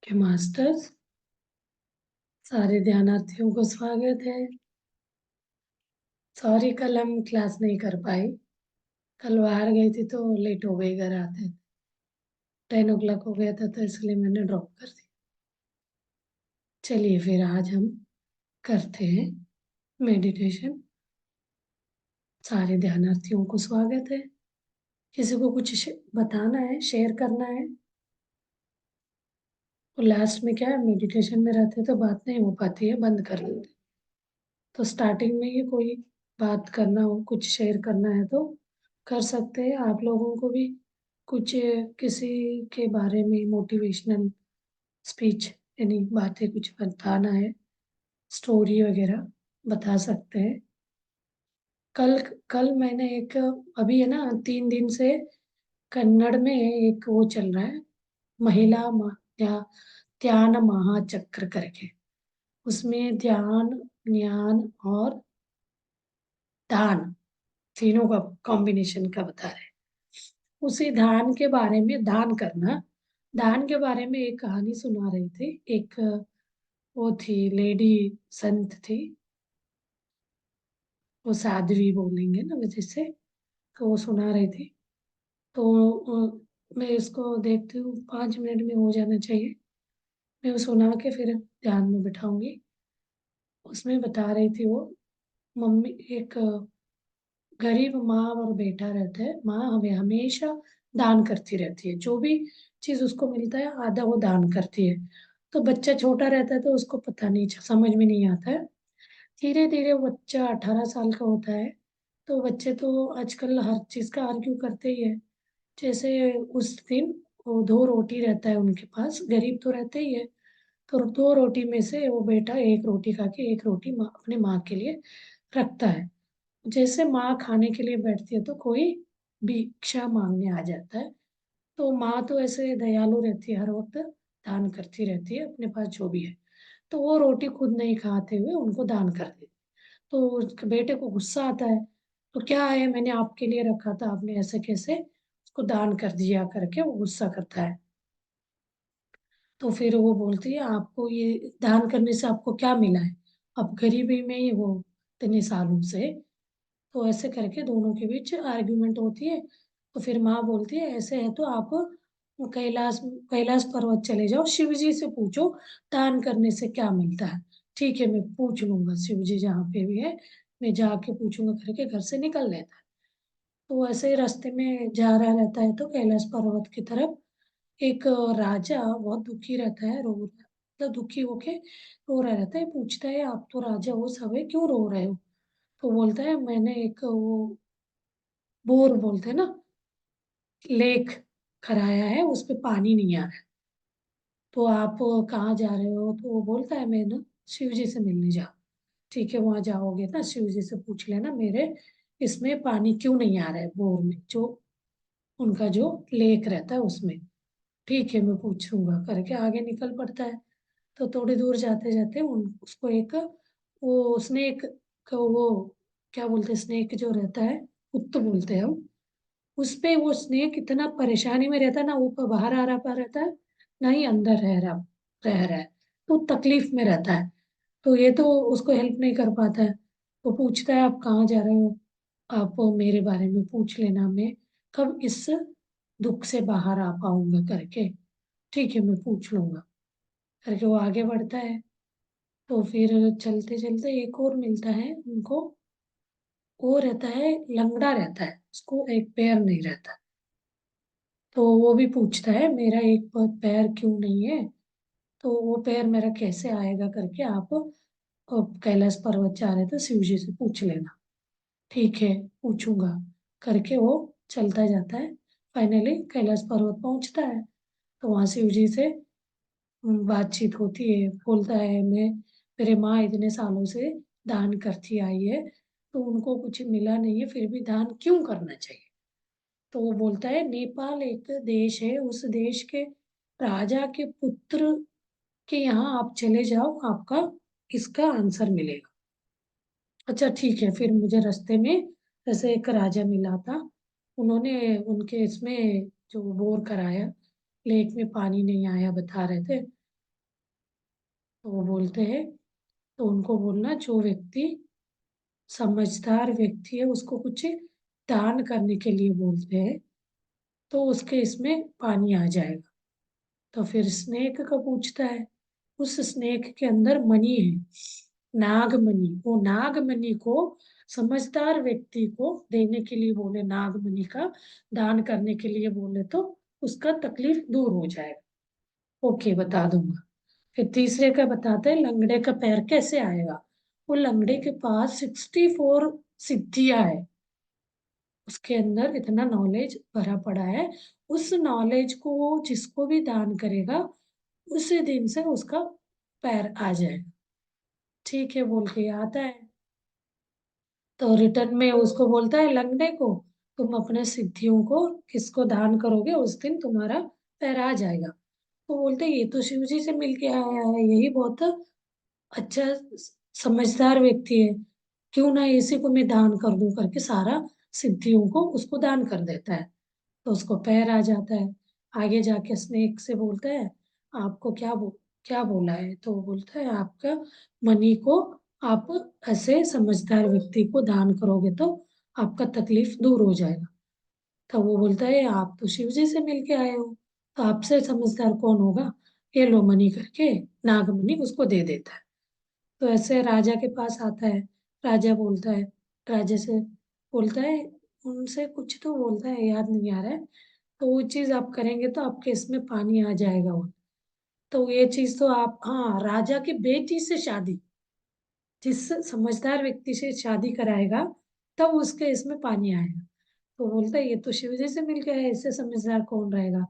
के मास्टर्स सारे ध्यानार्थियों को स्वागत है। सॉरी कल हम क्लास नहीं कर पाई। कल बाहर गई थी तो लेट हो गई घर आते। 10 o'clock हो गया था तो इसलिए मैंने ड्रॉप कर दी। चलिए फिर आज हम करते हैं मेडिटेशन। सारे ध्यानार्थियों को स्वागत है। किसी को कुछ बताना है, शेयर करना है? और लास्ट में क्या है, मेडिटेशन में रहते तो बात नहीं हो पाती है, बंद कर देते। तो स्टार्टिंग में ही कोई बात करना हो, कुछ शेयर करना है तो कर सकते हैं। आप लोगों को भी कुछ किसी के बारे में मोटिवेशनल स्पीच यानी बातें कुछ बताना है, स्टोरी वगैरह बता सकते हैं। कल कल मैंने एक, अभी है ना 3 दिन से कन्नड़ में एक वो चल रहा है, महिला ध्यान महाचक्र करके। उसमें ध्यान, ज्ञान और दान तीनों का कॉम्बिनेशन का बता रहे हैं। उसी दान के बारे में, दान करना, दान के बारे में एक कहानी सुना रही थी। एक वो थी लेडी, संत थी, वो साध्वी बोलेंगे ना वजह से, तो वो सुना रही थी। तो मैं इसको देखती हूँ, 5 मिनट में हो जाना चाहिए। मैं वो सुना के फिर ध्यान में बिठाऊंगी। उसमें बता रही थी वो, मम्मी एक गरीब माँ और बेटा रहता है। माँ हमें हमेशा दान करती रहती है, जो भी चीज उसको मिलता है आधा वो दान करती है। तो बच्चा छोटा रहता है तो उसको पता नहीं, समझ में नहीं आता है। धीरे धीरे वो बच्चा 18 साल का होता है। तो बच्चे तो आजकल हर चीज का आर्ग्यू करते ही है। जैसे उस दिन वो 2 रोटी रहता है उनके पास, गरीब तो रहते ही है। तो 2 रोटी में से वो बेटा एक रोटी खा के एक रोटी अपने माँ के लिए रखता है। जैसे माँ खाने के लिए बैठती है तो कोई भिक्षा मांगने आ जाता है। तो माँ तो ऐसे दयालु रहती है, हर वक्त दान करती रहती है अपने पास जो भी है। तो वो रोटी खुद नहीं खाते हुए उनको दान कर देती। तो उसके बेटे को गुस्सा आता है। तो क्या है, मैंने आपके लिए रखा था, आपने ऐसे कैसे उसको दान कर दिया करके वो गुस्सा करता है। तो फिर वो बोलती है, आपको ये दान करने से आपको क्या मिला है? अब गरीबी में ही वो इतने सालों से। तो ऐसे करके दोनों के बीच आर्ग्यूमेंट होती है। तो फिर माँ बोलती है, ऐसे है तो आप कैलाश कैलाश पर्वत चले जाओ, शिव जी से पूछो दान करने से क्या मिलता है। ठीक है, मैं पूछ लूंगा, शिव जी जहाँ पे भी है मैं जाके पूछूंगा करके घर से निकल लेता है। तो ऐसे ही रास्ते में जा रहा रहता है तो कैलाश पर्वत की तरफ एक राजा बहुत दुखी रहता है, रो मतलब दुखी होके रो रहा रहता है। पूछता है, आप तो राजा हो सब है, क्यों रो रहे हो? तो बोलता है, मैंने एक वो बोर बोलते हैं ना, लेक कराया है, उस पे पानी नहीं आ रहा है। तो आप कहाँ जा रहे हो? तो वो बोलता है, मैं ना शिव जी से मिलने जा। ठीक है, वहां जाओगे ना शिव जी से पूछ लेना मेरे इसमें पानी क्यों नहीं आ रहा है, बोर में जो उनका जो लेक रहता है उसमें। ठीक है, मैं पूछूंगा करके आगे निकल पड़ता है। तो थोड़ी दूर जाते जाते उन उसको एक वो स्नेक को वो क्या बोलते हैं, स्नेक जो रहता है, कुत्ते बोलते हैं हम। उस पे वो स्नेक इतना परेशानी में रहता है ना, ऊपर बाहर आ रहा पा रहता है, ना ही अंदर रह रहा है। तो तकलीफ में रहता है। तो ये तो उसको हेल्प नहीं कर पाता है। वो पूछता है, आप कहाँ जा रहे हो? आप मेरे बारे में पूछ लेना, मैं कब इस दुख से बाहर आ पाऊंगा करके। ठीक है, मैं पूछ लूंगा करके वो आगे बढ़ता है। तो फिर चलते चलते एक और मिलता है उनको। वो रहता है, लंगड़ा रहता है, उसको एक पैर नहीं रहता। तो वो भी पूछता है, मेरा एक पैर क्यों नहीं है? तो वो पैर मेरा कैसे आएगा करके आप कैलाश पर्वत जा रहे थे शिव जी से पूछ लेना। ठीक है, पूछूंगा करके वो चलता जाता है। फाइनली कैलाश पर्वत पहुंचता है। तो वहां शिव जी से बातचीत होती है। बोलता है, मैं मेरे माँ इतने सालों से दान करती आई है तो उनको कुछ मिला नहीं है, फिर भी दान क्यों करना चाहिए? तो वो बोलता है, नेपाल एक देश है, उस देश के राजा के पुत्र के यहाँ आप चले जाओ, आपका इसका आंसर मिलेगा। अच्छा ठीक है, फिर मुझे रास्ते में जैसे एक राजा मिला था। उन्होंने उनके इसमें जो बोर कराया, लेक में पानी नहीं आया बता रहे थे। तो वो बोलते हैं, तो उनको बोलना जो व्यक्ति समझदार व्यक्ति है उसको कुछ दान करने के लिए बोलते हैं, तो उसके इसमें पानी आ जाएगा। तो फिर स्नेक का पूछता है, उस स्नेक के अंदर मणि है, नागमणि। वो नागमणि को समझदार व्यक्ति को देने के लिए बोले, नागमणि का दान करने के लिए बोले तो उसका तकलीफ दूर हो जाएगा। ओके, बता दूंगा। फिर तीसरे का बताते हैं, लंगड़े का पैर कैसे आएगा। वो लंगड़े के पास 64 सिद्धियां है, उसके अंदर इतना नॉलेज भरा पड़ा है। उस नॉलेज को वो जिसको भी दान करेगा उसी दिन से उसका पैर आ जाएगा। ठीक है बोल के आता है। तो रिटर्न में उसको बोलता है लंगड़े को, तुम अपने सिद्धियों को किसको दान करोगे उस दिन तुम्हारा पैर आ जाएगा। तो बोलते ये तो शिव जी से मिल के आया है, यही बहुत अच्छा समझदार व्यक्ति है, क्यों ना इसी को मैं दान कर दूं करके सारा सिद्धियों को उसको दान कर देता है। तो उसको पैर आ जाता है। आगे जाके स्नेक से बोलता है, आपको क्या बोला है। तो वो बोलता है आपका मनी को आप ऐसे समझदार व्यक्ति को दान करोगे तो आपका तकलीफ दूर हो जाएगा। तो वो बोलता है आप तो शिव जी से मिल के आए हो, तो आपसे समझदार कौन होगा। ये लो मनी करके नागमणि उसको दे देता है। तो ऐसे राजा के पास आता है। राजा बोलता है, राजा से बोलता है, उनसे कुछ तो बोलता है, याद नहीं आ रहा है। तो वो चीज आप करेंगे तो आपके इसमें पानी आ जाएगा। वो तो ये चीज तो आप, हाँ, राजा की बेटी से शादी, जिस समझदार व्यक्ति से शादी कराएगा तब उसके इसमें पानी आएगा। तो बोलता है ये तो शिव जी से मिल गया है, इससे समझदार कौन रहेगा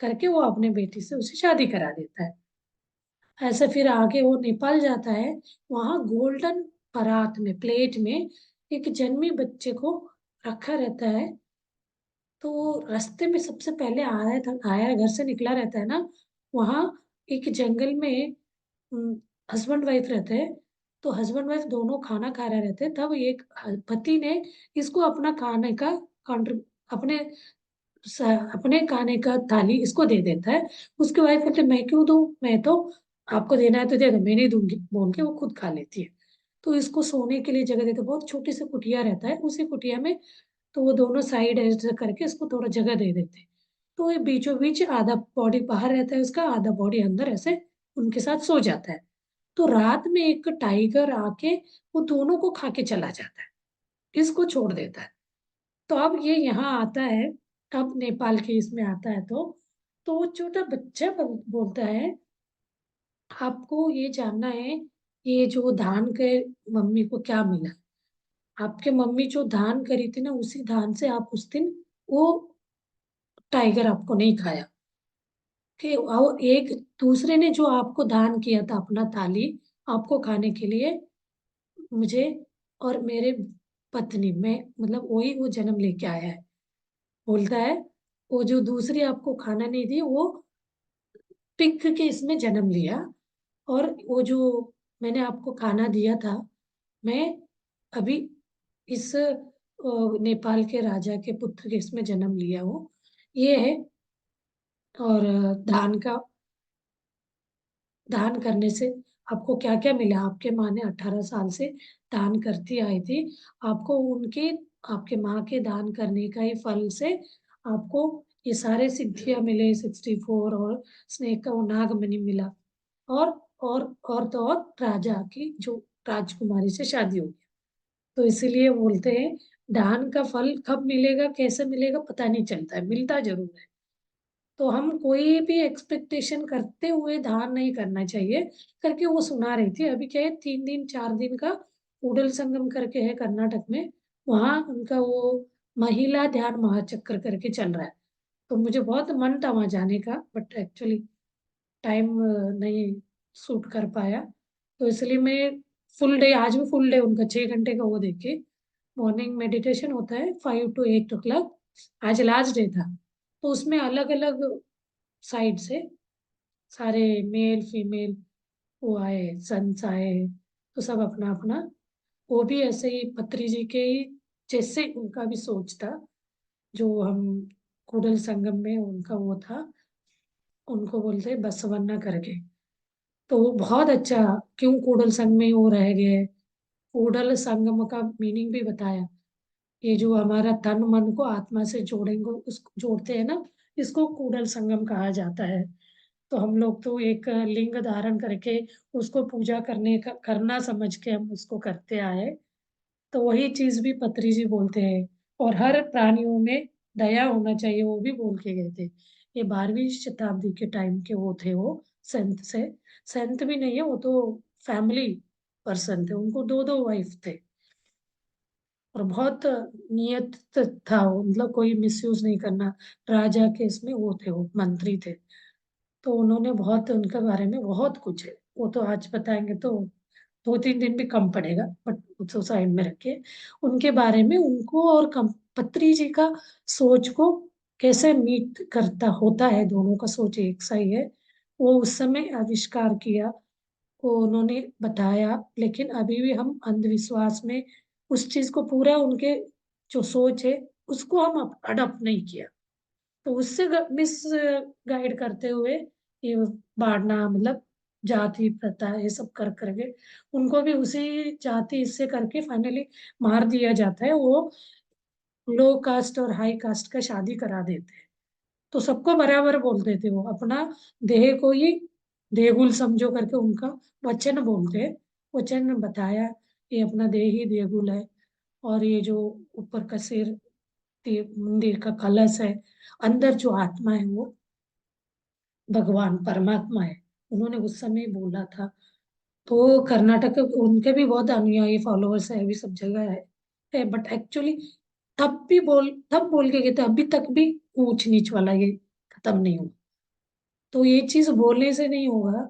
करके वो अपने बेटी से उसे शादी करा देता है। ऐसे फिर आगे वो नेपाल जाता है। वहां गोल्डन परात में, प्लेट में एक जन्मे बच्चे को रखा रहता है। तो वो रास्ते में सबसे पहले आया घर से निकला रहता है ना, वहां एक जंगल में हस्बैंड वाइफ रहते हैं। तो हस्बैंड वाइफ दोनों खाना खा रहे रहते हैं, तब एक पति ने इसको अपना खाने का कॉन्ट्री अपने अपने खाने का थाली इसको दे देता है। उसकी वाइफ कहते मैं क्यों दूं, मैं तो, आपको देना है तो दे दो, मैं नहीं दूंगी बोल के वो खुद खा लेती है। तो इसको सोने के लिए जगह देते, बहुत छोटी सी कुटिया रहता है, उसी कुटिया में। तो वो दोनों साइड ऐसे करके इसको थोड़ा जगह दे देते हैं। तो ये बीचों बीच आधा बॉडी बाहर रहता है उसका, आधा बॉडी अंदर, ऐसे उनके साथ सो जाता है। तो रात में एक टाइगर आके वो दोनों को खा के चला जाता है, इसको छोड़ देता है। तो अब ये यहाँ आता है, अब नेपाल के इसमें आता है। तो वो छोटा बच्चा बोलता है, आपको ये जानना है ये जो दान के मम्मी को क्या मिला। आपके मम्मी जो दान करी थी ना, उसी दान से आप उस दिन वो टाइगर आपको नहीं खाया, कि और एक दूसरे ने जो आपको दान किया था अपना थाली आपको खाने के लिए, मुझे और मेरे पत्नी में, मतलब वही वो जन्म लेके आया है। बोलता है वो जो दूसरी आपको खाना नहीं दी वो पिग के इसमें जन्म लिया, और वो जो मैंने आपको खाना दिया था, मैं अभी इस नेपाल के राजा के पुत्र के इसमें जन्म लिया हूँ। ये है। और दान करने से आपको क्या क्या मिला। आपके माँ ने 18 साल से दान करती आई थी, आपको उनके, आपके माँ के दान करने का ही फल से आपको ये सारे सिद्धियां मिले, 64, और स्नेक का वो नागमणि मिला। और और तो और राजा की जो राजकुमारी से शादी हो गई। तो इसीलिए बोलते हैं दान का फल कब मिलेगा कैसे मिलेगा पता नहीं चलता है, मिलता जरूर है। तो हम कोई भी एक्सपेक्टेशन करते हुए दान नहीं करना चाहिए करके वो सुना रही थी। अभी क्या है, 3 दिन 4 दिन का कूडल संगम करके है कर्नाटक में, वहां उनका वो महिला ध्यान महाचक्र करके चल रहा है। तो मुझे बहुत मन था वहां जाने का, बट एक्चुअली टाइम नहीं सूट कर पाया। तो इसलिए मैं फुल डे, आज भी फुल डे उनका 6 घंटे का वो देखे। मॉर्निंग मेडिटेशन होता है 5 to 8 o'clock। आज लास्ट डे था, तो उसमें अलग अलग साइड से सारे मेल फीमेल वो आए, सन्स आए। तो सब अपना अपना, वो भी ऐसे ही पत्री जी के ही जैसे उनका भी सोच था, जो हम कुडल संगम में उनका वो था, उनको बोलते हैं बसवन्ना करके। तो वो बहुत अच्छा, क्यों कूडल संघ में वो रह गए, कूडल संगम का मीनिंग भी बताया। ये जो हमारा तन मन को आत्मा से जोड़ेंगे, उसको जोड़ते हैं ना, इसको कूडल संगम कहा जाता है। तो हम लोग तो एक लिंग धारण करके उसको पूजा करने का करना समझ के हम उसको करते आए। तो वही चीज भी पत्री जी बोलते हैं। और हर प्राणियों में दया होना चाहिए, वो भी बोल के गए थे। ये 12वीं शताब्दी के टाइम के वो थे, वो संत से, संत भी नहीं है वो तो, फैमिली पर्सन थे, उनको दो दो वाइफ थे। और बहुत नियत था वो, मतलब कोई मिसयूज नहीं करना। राजा के इसमें वो थे, वो मंत्री थे। तो उन्होंने बहुत, उनके बारे में बहुत कुछ है, वो तो आज बताएंगे तो 2-3 दिन भी कम पड़ेगा, बट उसको साइड में रखे। उनके बारे में, उनको और पत्री जी का सोच को कैसे मीट करता होता है, दोनों का सोच एक सा ही है। वो उस समय आविष्कार किया, वो उन्होंने बताया। लेकिन अभी भी हम अंधविश्वास में उस चीज को पूरा, उनके जो सोच है उसको हम अडॉप्ट नहीं किया। तो उससे मिस गाइड करते हुए ये बांटना, मतलब जाति प्रथा ये सब कर करके उनको भी उसी जाति इससे करके फाइनली मार दिया जाता है। वो लो कास्ट और हाई कास्ट का शादी करा देते हैं। तो सबको बराबर बोलते थे, वो अपना देह को ही देगुल समझो करके उनका वचन बोलते हैं। वचन बताया, ये अपना देह ही देगुल है। और ये जो ऊपर का सिर, मंदिर का कलश है, अंदर जो आत्मा है वो भगवान परमात्मा है। उन्होंने उस समय बोला था। तो कर्नाटक उनके भी बहुत अनुयायी फॉलोअर्स है, अभी सब जगह है। बट एक्चुअली तब बोल के गए थे, अभी तक भी ऊंच नीच वाला ये खत्म नहीं हुआ। तो ये चीज बोलने से नहीं होगा,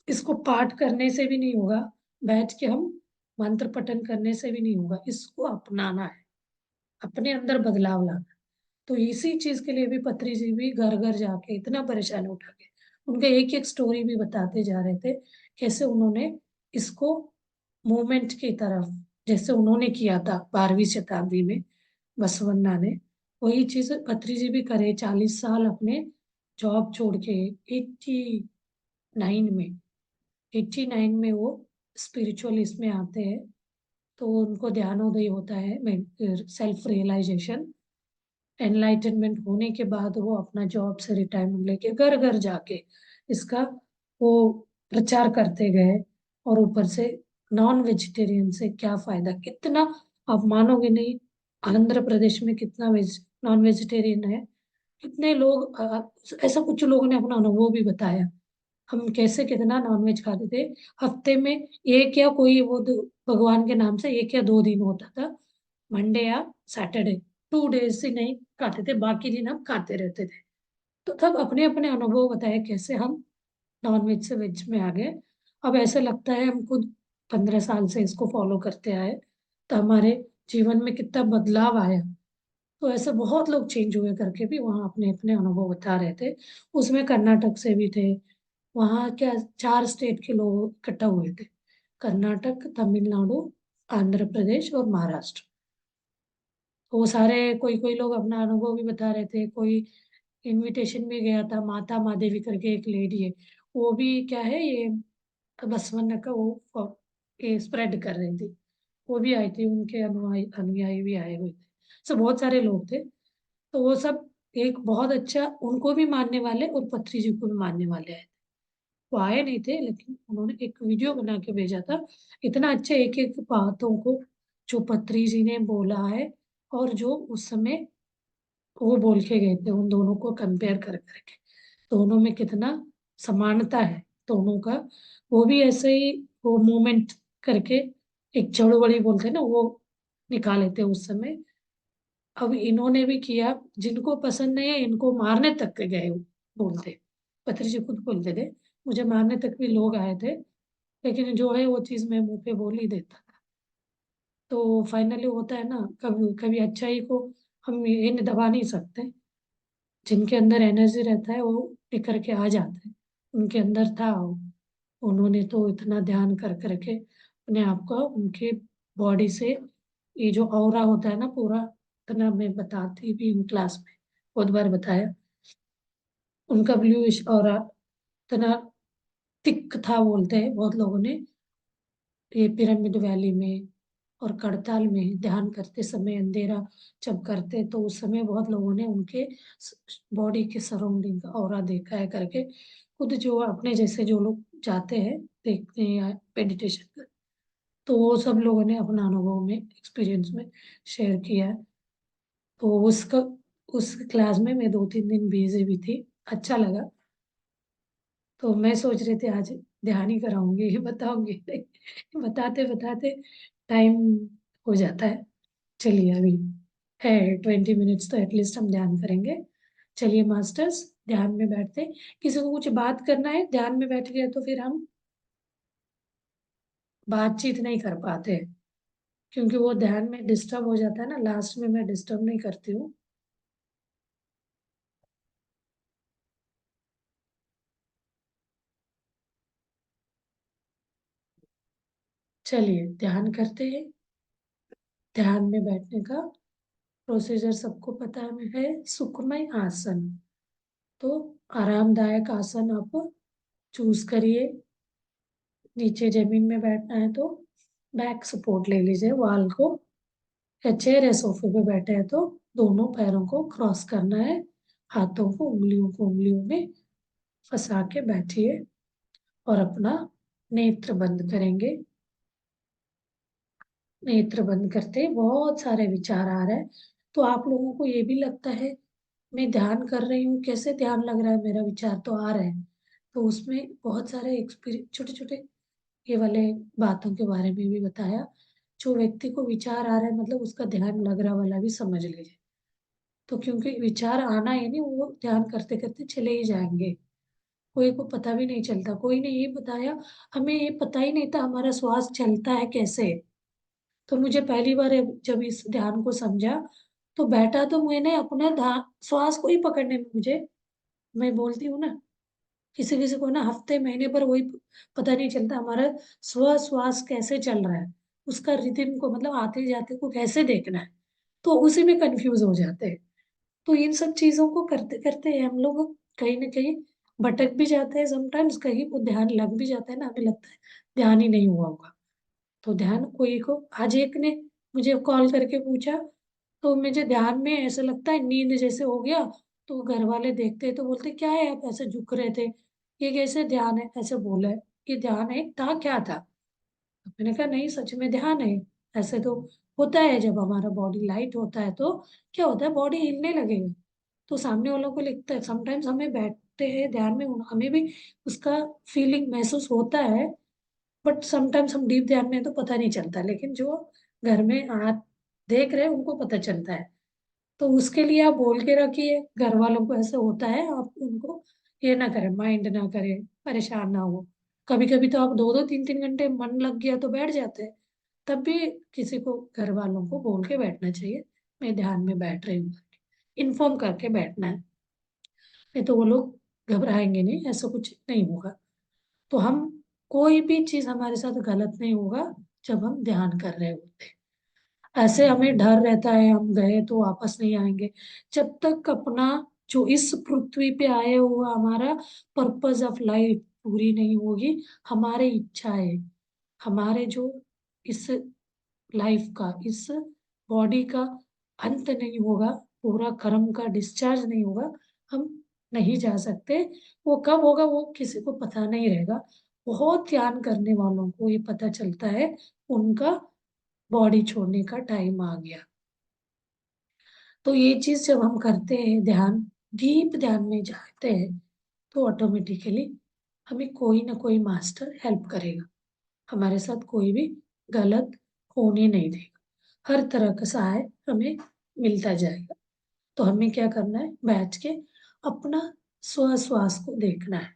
इसको पाठ करने से भी नहीं होगा, बैठ के हम मंत्र पठन करने से भी नहीं होगा, इसको अपनाना है, अपने अंदर बदलाव लाना। तो इसी चीज के लिए भी पत्री जी भी घर घर जाके इतना परेशान उठा के उनके एक एक स्टोरी भी बताते जा रहे थे, कैसे उन्होंने इसको मूवमेंट की तरफ, जैसे उन्होंने किया था 12वीं शताब्दी में बसवन्ना ने, वही चीज पत्री जी भी करे। 40 साल अपने जॉब छोड़ के 89 में 89 में वो स्पिरिचुअल इसमें आते हैं। तो उनको ध्यानोदय होता है, सेल्फ रियलाइजेशन, एनलाइटनमेंट होने के बाद वो अपना जॉब से रिटायरमेंट लेके घर घर जाके इसका वो प्रचार करते गए। और ऊपर से नॉन वेजिटेरियन से क्या फायदा, कितना, आप मानोगे नहीं, आंध्र प्रदेश में कितना नॉन वेजिटेरियन है। कितने लोग ऐसा कुछ लोगों ने अपना अनुभव भी बताया, हम कैसे कितना नॉनवेज खाते थे। हफ्ते में एक या कोई वो भगवान के नाम से 1 या 2 दिन होता था, मंडे या सैटरडे, 2 डेज से नहीं खाते थे, बाकी दिन हम खाते रहते थे। तो तब अपने अपने अनुभव बताए कैसे हम नॉनवेज से वेज में आ गए। अब ऐसा लगता है हम खुद 15 साल से इसको फॉलो करते आए, तो हमारे जीवन में कितना बदलाव आया। तो ऐसे बहुत लोग चेंज हुए करके भी वहाँ अपने अपने अनुभव बता रहे थे। उसमें कर्नाटक से भी थे, वहाँ क्या 4 स्टेट के लोग इकट्ठा हुए थे, कर्नाटक, तमिलनाडु, आंध्र प्रदेश और महाराष्ट्र। तो वो सारे, कोई कोई लोग अपना अनुभव भी बता रहे थे, कोई इनविटेशन भी गया था, माता मादेवी करके एक लेडी है, वो भी क्या है ये बसवन्ना का वो ये स्प्रेड कर रही थी, वो भी आई थी, उनके अनुयायी अनुयायी भी आए हुए थे। सब बहुत सारे लोग थे। तो वो सब एक बहुत अच्छा, उनको भी मानने वाले और पत्री जी को भी मानने वाले आए थे। वो आए नहीं थे, लेकिन उन्होंने एक वीडियो बना के भेजा था, इतना अच्छा एक एक बातों को जो पत्री जी ने बोला है और जो उस समय वो बोल के गए थे, उन दोनों को कंपेयर कर करके दोनों में कितना समानता है दोनों का। वो भी ऐसे ही वो मूवमेंट करके एक चड़ुबड़ी बोलते हैं ना, वो निकाले थे उस समय। अब इन्होंने भी किया, जिनको पसंद नहीं है इनको मारने तक के गए, बोलते, पत्री जी खुद बोलते थे, मुझे मारने तक भी लोग आए थे, लेकिन जो है वो चीज मैं मुंह पे बोल ही देता था। तो फाइनली होता है ना, कभी कभी अच्छाई को हम ये दबा नहीं सकते, जिनके अंदर एनर्जी रहता है वो निकल के आ जाता है। उनके अंदर था वो, उन्होंने तो इतना ध्यान कर करके अपने आप को, उनके बॉडी से ये जो ऑरा होता है ना पूरा, इतना मैं बताती भी हूँ क्लास में, बहुत बार बताया, उनका ब्लूइश ऑरा इतना थिक था बोलते हैं बहुत लोगों ने। ये पिरामिड वैली में और करताल में ध्यान करते समय अंधेरा जब करते तो उस समय बहुत लोगों ने उनके बॉडी के सराउंडिंग का ऑरा देखा है करके। खुद जो अपने जैसे जो लोग जाते हैं देखते हैं या मेडिटेशन कर, तो वो सब लोगों ने अपना अनुभव में एक्सपीरियंस में शेयर किया है। तो उसका उस क्लास में मैं 2-3 दिन बिजी भी थी। अच्छा लगा। तो मैं सोच रही थी आज ध्यान ही कराऊंगी, ये बताऊंगी नहीं बताते बताते टाइम हो जाता है। चलिए अभी है 20 मिनट्स तो एटलीस्ट हम ध्यान करेंगे। चलिए मास्टर्स, ध्यान में बैठते हैं। किसी को कुछ बात करना है ध्यान में बैठ गया तो फिर हम बातचीत नहीं कर पाते, क्योंकि वो ध्यान में डिस्टर्ब हो जाता है ना। लास्ट में मैं डिस्टर्ब नहीं करती हूँ। चलिए ध्यान करते हैं। ध्यान में बैठने का प्रोसीजर सबको पता है, सुखमय आसन। तो आरामदायक आसन आप चूज करिए। नीचे जमीन में बैठना है तो बैक सपोर्ट ले लीजिए वॉल को, या चेयर या सोफे पे बैठे हैं तो दोनों पैरों को क्रॉस करना है। हाथों को उंगलियों में फंसा के बैठिए और अपना नेत्र बंद करेंगे। नेत्र बंद करते ही बहुत सारे विचार आ रहे हैं। तो आप लोगों को ये भी लगता है मैं ध्यान कर रही हूँ, कैसे ध्यान लग रहा है, मेरा विचार तो आ रहे हैं। तो उसमें बहुत सारे एक्सपीरियंस, छोटे छोटे ये वाले बातों के बारे में भी बताया। जो व्यक्ति को विचार आ रहा है मतलब उसका ध्यान लग रहा वाला भी समझ लीजिए। तो क्योंकि विचार आना है नहीं, वो ध्यान करते करते चले ही जाएंगे। कोई को पता भी नहीं चलता। कोई ने ये बताया, हमें ये पता ही नहीं था हमारा श्वास चलता है कैसे। तो मुझे पहली बार जब इस ध्यान को समझा तो बैठा तो मैंने अपना श्वास को ही पकड़ने में मुझे, मैं बोलती हूँ ना, किसी किसी को ना हफ्ते महीने पर वही पता नहीं चलता हमारा श्वास कैसे चल रहा है। उसका रिदम को मतलब आते जाते को कैसे देखना है, तो उसी में कंफ्यूज हो जाते हैं। तो इन सब चीजों को करते करते हम लोग कहीं ना कहीं भटक भी जाते हैं। समटाइम्स कहीं वो ध्यान लग भी जाता है ना, हमें लगता है ध्यान ही नहीं हुआ होगा। तो ध्यान कोई को आज एक ने मुझे कॉल करके पूछा, तो मुझे ध्यान में ऐसा लगता है नींद जैसे हो गया। तो घर वाले देखते तो बोलते क्या है आप ऐसे झुक रहे थे, ये कैसे ध्यान है, ऐसे बोला है कि ध्यान है था क्या था। तो मैंने कहा नहीं सच में ध्यान है। ऐसे तो होता है जब हमारा बॉडी लाइट होता है तो क्या होता है बॉडी हिलने लगेगा। तो सामने वालों को लिखता है, समटाइम्स हमें बैठते हैं ध्यान में हमें भी उसका फीलिंग महसूस होता है। बट समटाइम्स हम डीप ध्यान में हैं तो पता नहीं चलता, लेकिन जो घर में आप देख रहे हैं उनको पता चलता है। तो उसके लिए आप बोल के रखिए घर वालों को ऐसा होता है, आप उनको ये ना करें, माइंड ना करें, परेशान ना हो। कभी कभी तो आप 2-2 3-3 घंटे मन लग गया तो बैठ जाते हैं। तब भी किसी को घर वालों को बोल के बैठना चाहिए मैं ध्यान में बैठ रही हूँ, इन्फॉर्म करके बैठना है। नहीं तो वो लोग घबराएंगे नहीं, ऐसा कुछ नहीं होगा। तो हम कोई भी चीज हमारे साथ गलत नहीं होगा जब हम ध्यान कर रहे होते हैं। ऐसे हमें डर रहता है हम गए तो वापस नहीं आएंगे। जब तक अपना जो इस पृथ्वी पे आए हुआ हमारा पर्पस ऑफ लाइफ पूरी नहीं होगी, हमारे इच्छाएं, हमारे जो इस लाइफ का, इस बॉडी का अंत नहीं होगा, पूरा कर्म का डिस्चार्ज नहीं होगा, हम नहीं जा सकते। वो कब होगा वो किसी को पता नहीं रहेगा। बहुत ध्यान करने वालों को ये पता चलता है उनका बॉडी छोड़ने का टाइम आ गया। तो ये चीज जब हम करते हैं ध्यान, डीप ध्यान में जाते हैं, तो ऑटोमेटिकली हमें कोई ना कोई मास्टर हेल्प करेगा। हमारे साथ कोई भी गलत होने नहीं देगा, हर तरह का सहाय हमें मिलता जाएगा। तो हमें क्या करना है, बैठ के अपना श्वास को देखना है।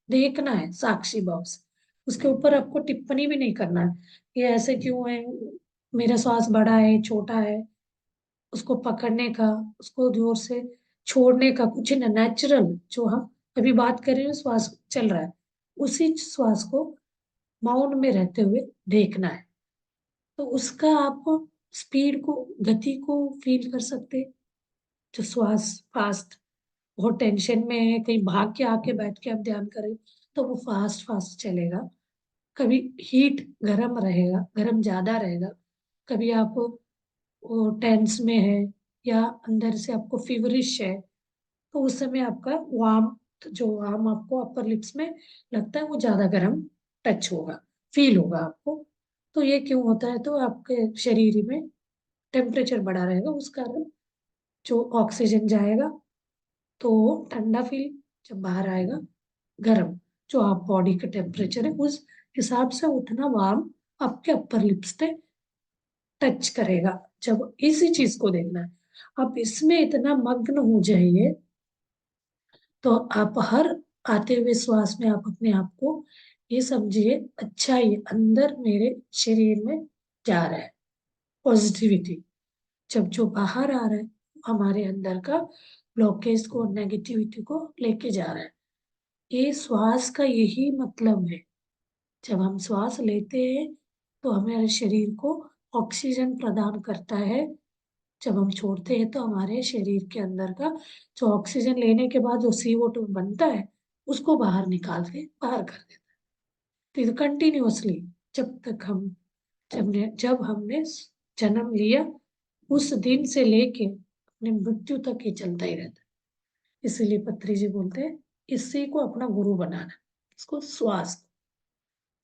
देखना है साक्षी भाव से। उसके ऊपर आपको टिप्पणी भी नहीं करना है, ये ऐसे क्यों है, मेरा श्वास बड़ा है छोटा है। उसको पकड़ने का, उसको जोर से छोड़ने का कुछ ना, नेचुरल जो हम अभी बात कर रहे हैं श्वास चल रहा है, उसी श्वास को मौन में रहते हुए देखना है। तो उसका आप स्पीड को, गति को फील कर सकते हैं। जो श्वास फास्ट, बहुत टेंशन में है, कहीं भाग के आके बैठ के आप ध्यान करें तो वो फास्ट फास्ट चलेगा। कभी हीट गर्म रहेगा, गर्म ज्यादा रहेगा। कभी आप वो टेंस में है या अंदर से आपको फीवरिश है, तो उस समय आपका वार्म, जो वार्म आपको अपर लिप्स में लगता है वो ज्यादा गर्म टच होगा, फील होगा आपको। तो ये क्यों होता है? तो आपके शरीर में टेम्परेचर बढ़ा रहेगा, उस कारण जो ऑक्सीजन जाएगा तो ठंडा फील, जब बाहर आएगा गर्म। जो आप बॉडी का टेम्परेचर है उस हिसाब से उतना वार्म आपके अपर लिप्स पे टच करेगा। जब इसी चीज को देखना है, आप इसमें इतना मग्न हो जाइए, तो आप हर आते हुए श्वास में आप अपने आप को ये समझिए, अच्छा ये अंदर मेरे शरीर में जा रहा है, पॉजिटिविटी। जब जो बाहर आ रहा है हमारे अंदर का ब्लॉकेज को, नेगेटिविटी को लेके जा रहा है। ये श्वास का यही मतलब है। जब हम श्वास लेते हैं तो हमारे शरीर को ऑक्सीजन प्रदान करता है। जब हम छोड़ते हैं तो हमारे शरीर के अंदर का जो ऑक्सीजन लेने के बाद जो CO2 बनता है उसको बाहर निकाल के बाहर कर देता है। तो कंटिन्यूअसली जब तक हम जब हमने जन्म लिया उस दिन से लेके अपने मृत्यु तक ये चलता ही रहता है। इसीलिए पत्री जी बोलते हैं इसी को अपना गुरु बनाना, इसको श्वास,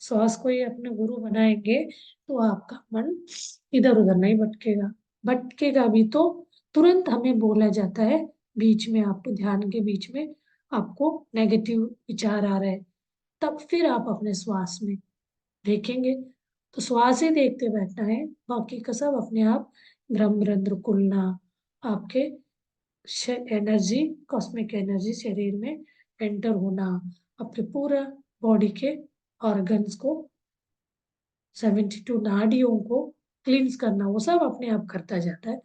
श्वास को ही अपने गुरु बनाएंगे तो आपका मन इधर उधर नहीं भटकेगा। भटकेगा भी तो तुरंत हमें बोला जाता है, बीच में आप ध्यान के बीच में आपको नेगेटिव विचार आ रहे हैं, तब फिर आप अपने श्वास में देखेंगे। तो श्वास ही देखते बैठना है, बाकी का सब अपने आप ब्रह्मरंध्र खुलना, आपके एनर्जी, कॉस्मिक एनर्जी शरीर में एंटर होना, अपने पूरा बॉडी के ऑर्गन्स को, 72 नाड़ियों को क्लींस करना, वो सब अपने आप करता जाता है।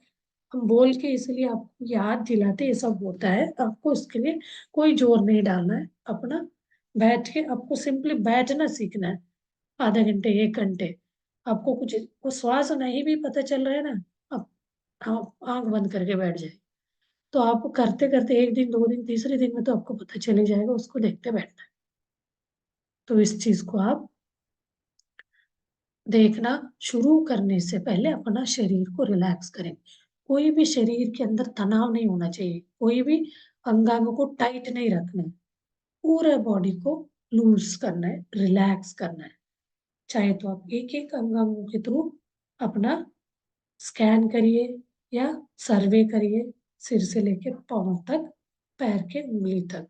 हम बोल के इसलिए आपको याद दिलाते ये सब होता है, आपको इसके लिए कोई जोर नहीं डालना है। अपना बैठ के आपको सिंपली बैठना सीखना है, आधा घंटे 1 घंटे। आपको कुछ को श्वास नहीं भी पता चल रहा है ना, आप आंख बंद करके बैठ जाए, तो आप करते करते 1 दिन 2 दिन तीसरे दिन में तो आपको पता चले जाएगा, उसको देखते बैठना है। तो इस चीज को आप देखना शुरू करने से पहले अपना शरीर को रिलैक्स करें। कोई भी शरीर के अंदर तनाव नहीं होना चाहिए, कोई भी अंगांगों को टाइट नहीं रखना है, पूरा बॉडी को लूज करना है, रिलैक्स करना है। चाहे तो आप एक एक अंगांगों के थ्रू अपना स्कैन करिए या सर्वे करिए, सिर से लेके पांव तक, पैर के उंगली तक,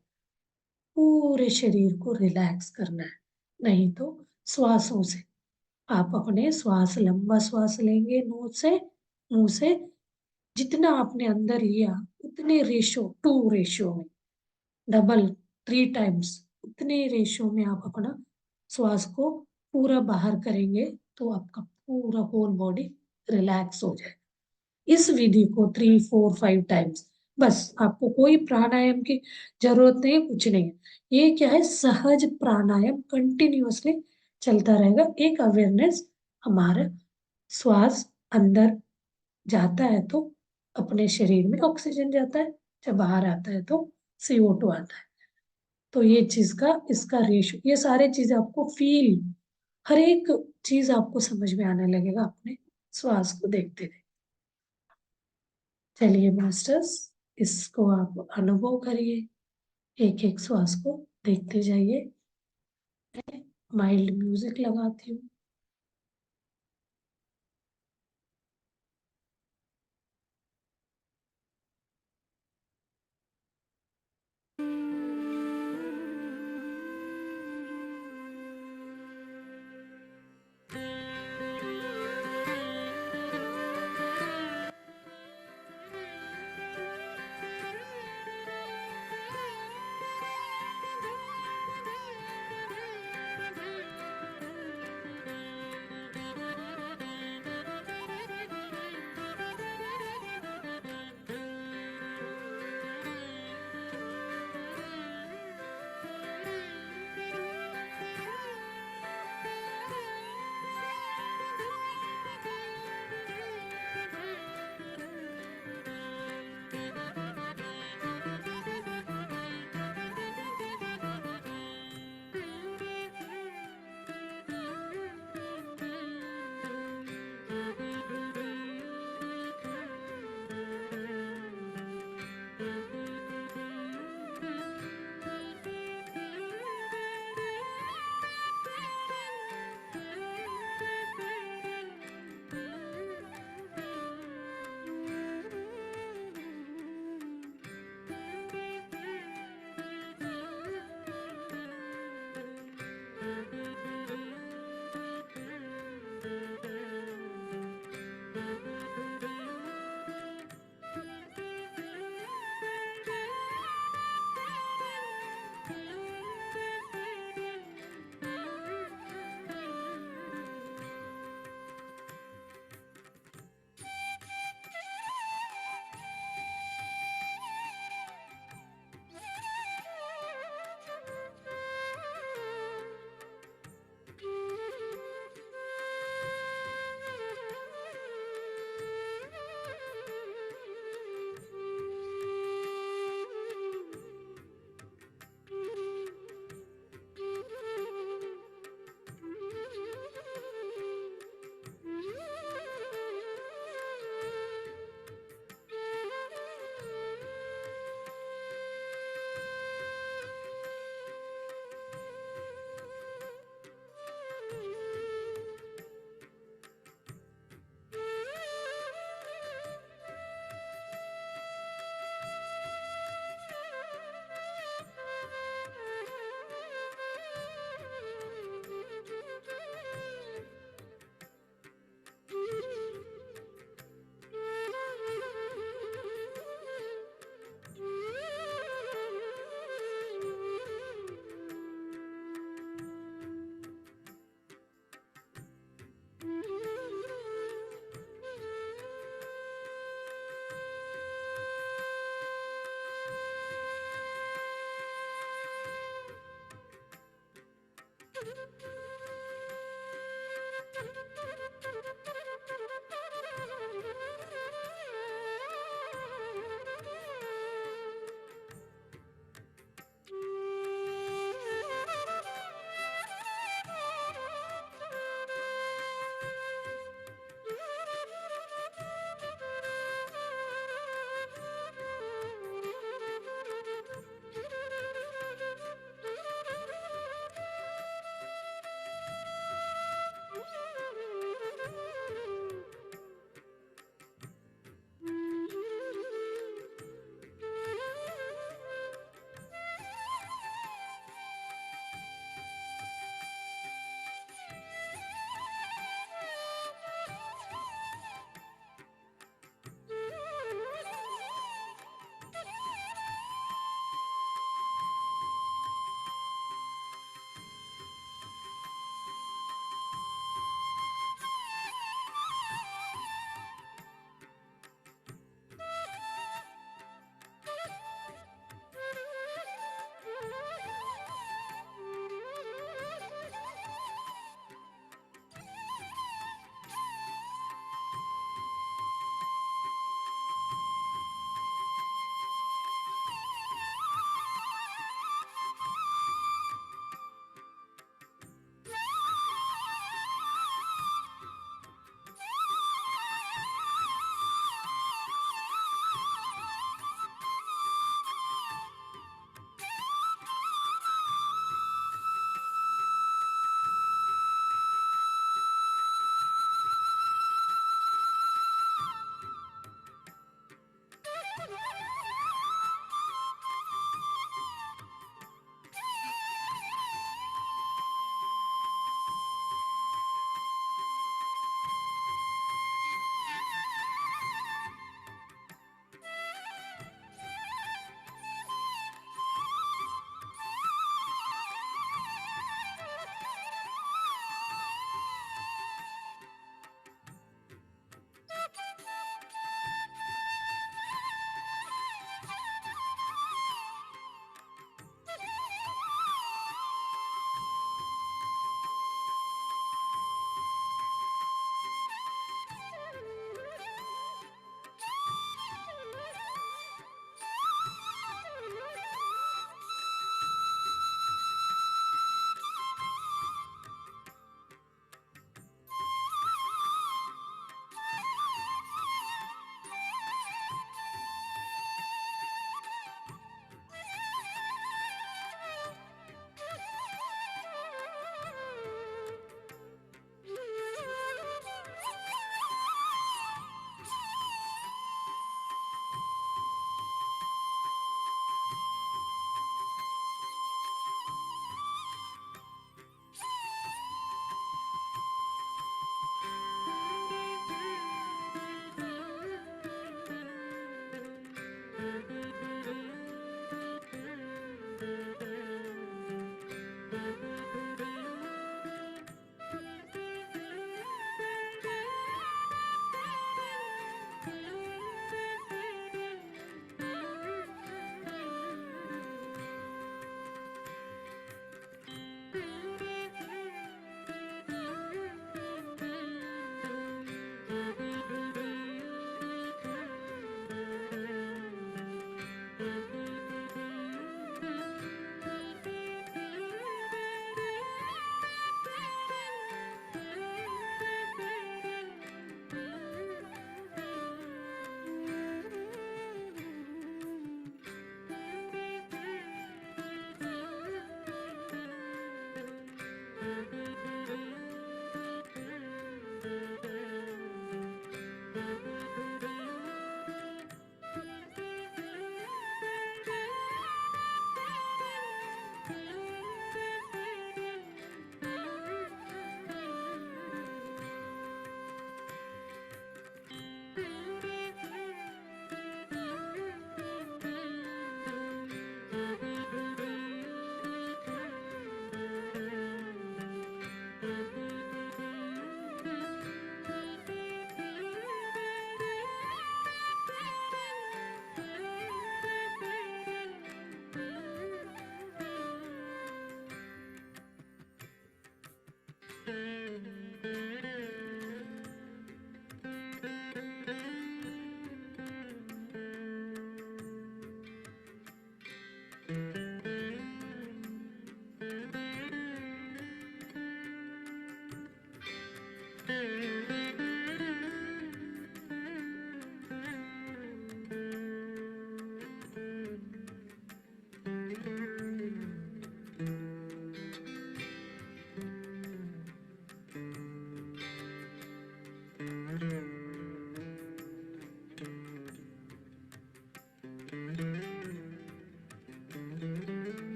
पूरे शरीर को रिलैक्स करना है। नहीं तो श्वासों से आप अपने श्वास, लंबा श्वास लेंगे मुंह से, जितना आपने अंदर लिया उतने रेशो, 2 रेशो में, डबल, 3 टाइम्स उतने रेशो में आप अपना श्वास को पूरा बाहर करेंगे, तो आपका पूरा होल बॉडी रिलैक्स हो जाए। इस विधि को 3 4 5 टाइम्स, बस आपको कोई प्राणायाम की जरूरत नहीं, कुछ नहीं है। ये क्या है, सहज प्राणायाम कंटिन्यूअसली चलता रहेगा। एक अवेयरनेस, हमारा श्वास अंदर जाता है तो अपने शरीर में ऑक्सीजन जाता है, जब बाहर आता है तो CO2 आता है। तो ये चीज का, इसका रेशो, ये सारे चीज आपको फील, हर एक चीज आपको समझ में आने लगेगा अपने श्वास को देखते देखते। चलिए मास्टर्स, इसको आप अनुभव करिए, एक एक श्वास को देखते जाइए। मैं माइल्ड म्यूजिक लगाती हूँ।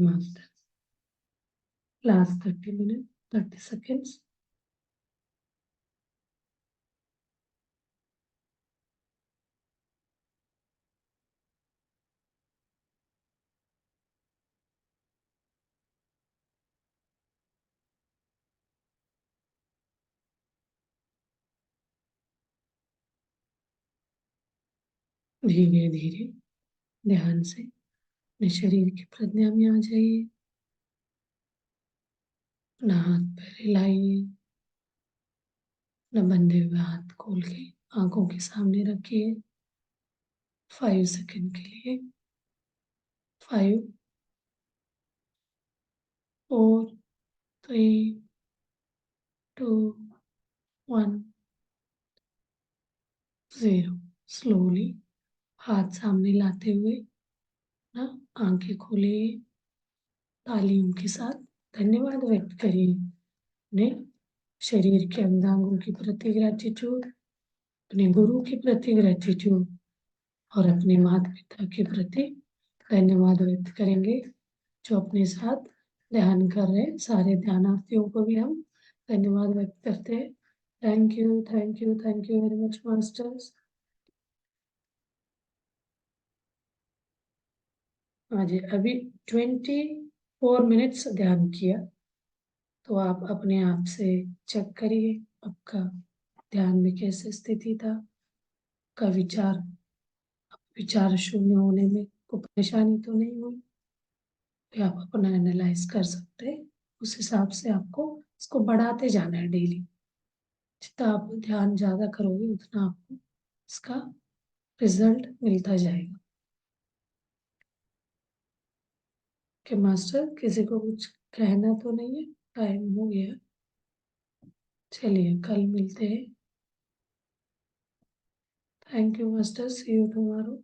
Master. Last 30 minutes, 30 seconds. धीरे धीरे ध्यान से अपने शरीर की प्रज्ञा में आ जाइए। अपना हाथ पैर हिलाइए। अपना बंधे हुए हाथ खोल के आंखों के सामने रखिए 5 सेकंड के लिए। 5, 4, 3, 2, 1, 0। स्लोली हाथ सामने लाते हुए ना आंखें खोलिए। तालियों के साथ धन्यवाद व्यक्त करिए अपने शरीर के अंगांगों के प्रति ग्रैटिट्यूड, अपने गुरु के प्रति ग्रैटिट्यूड और अपने माता पिता के प्रति धन्यवाद व्यक्त करेंगे जो अपने साथ ध्यान कर रहे हैं। सारे ध्यानार्थियों को भी हम धन्यवाद व्यक्त करते हैं। Thank you, thank you, thank you very much masters. हाँ जी, अभी 24 मिनट्स ध्यान किया, तो आप अपने आप से चेक करिए आपका ध्यान में कैसे स्थिति था। का विचार शून्य होने में कोई परेशानी तो नहीं हुई। तो आप अपना एनालाइज कर सकते हैं। उस हिसाब से आपको इसको बढ़ाते जाना है डेली। जितना आप ध्यान ज़्यादा करोगे उतना आपको इसका रिजल्ट मिलता जाएगा। कि मास्टर किसी को कुछ कहना तो नहीं है? टाइम हो गया। चलिए कल मिलते हैं। Thank you master, see you tomorrow.